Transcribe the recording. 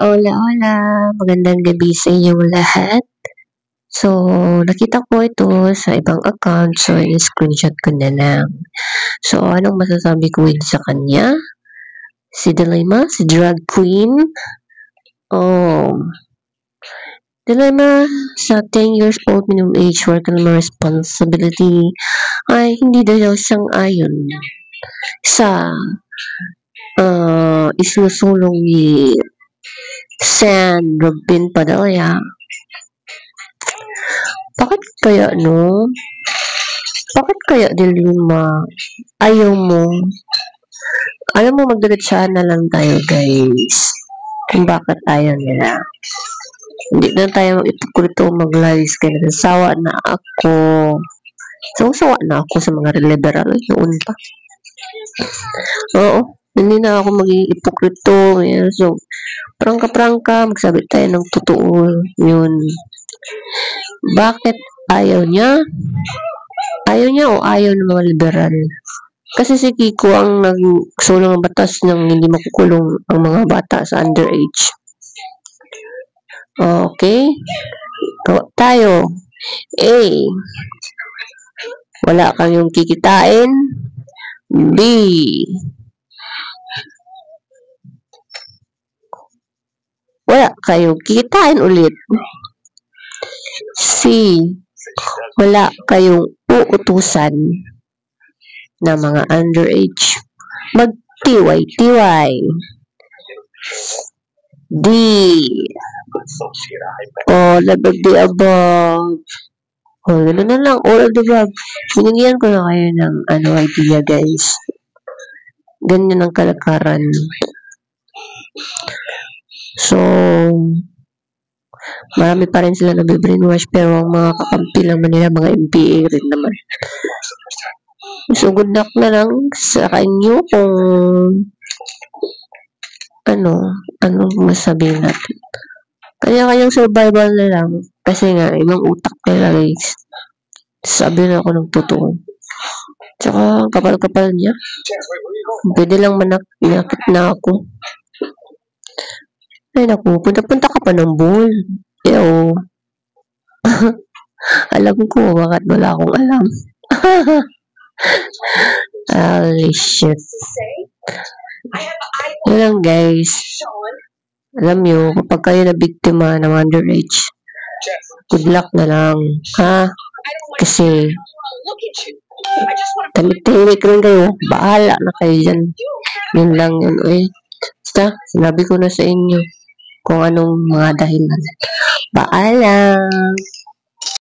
hola. Magandang gabi sa inyong lahat. So, nakita ko ito sa ibang account, so in-screenshot ko na lang. So, anong masasabi ko sa kanya? Si Dilemma, si drag queen. Oh, Dilemma, sa 10 years old minimum age work and responsibility ay hindi daw siyang ayon sa isinusulong ni San Robin Padilla. Bakit kaya, no? Bakit kaya, Dilemma? Ayaw mo? Alam mo, magdiretsahan na lang tayo, guys. Kung bakit ayaw nila. Hindi na tayo mag-ipukulito mag-lives kaya nasawa na ako. Sawa na ako sa mga liberal noon pa. Oo, hindi na ako maging ipokrito. So, prangka-prangka, magsabi tayo ng totoo. Yun. Bakit ayaw niya? Ayaw niya o ayaw ng mga liberal? Kasi si Kiko ang nagsulong ng batas ng hindi makukulong ang mga bata sa underage. Okay? Tayo. A. Wala kang yung kikitain. B. Wala kayong kikitain ulit. C. Wala kayong uutusan na mga underage. Magtiway-tiway. D. All of the above. Ganoon na lang. All of the above. Binigyan ko na kayo ng idea, guys. Ganyan ang kalakaran. So, marami pa rin sila nabibrainwash, pero ang mga kakampi lang nila, mga MPA rin naman. So, good luck na lang sa kanyo kung anong masabihin natin. Kanya-kanyang survival na lang. Kasi nga, ibang utak nila, guys. Sabi na ako ng totoo. Tsaka, kapal-kapal niya. Pwede lang manakit na ako. Ay, naku, punta-punta ka pa ng bull. Ew. Alam ko, bakit wala akong alam. Holy shit. Yun lang, guys. Alam nyo, kapag kayo na biktima ng underage, good luck na lang. Ha? Kasi, tamik-tamik rin kayo. Bahala na kayo dyan. Yun lang yun. Basta, sinabi ko na sa inyo kung anong mga dahilan. Paalam!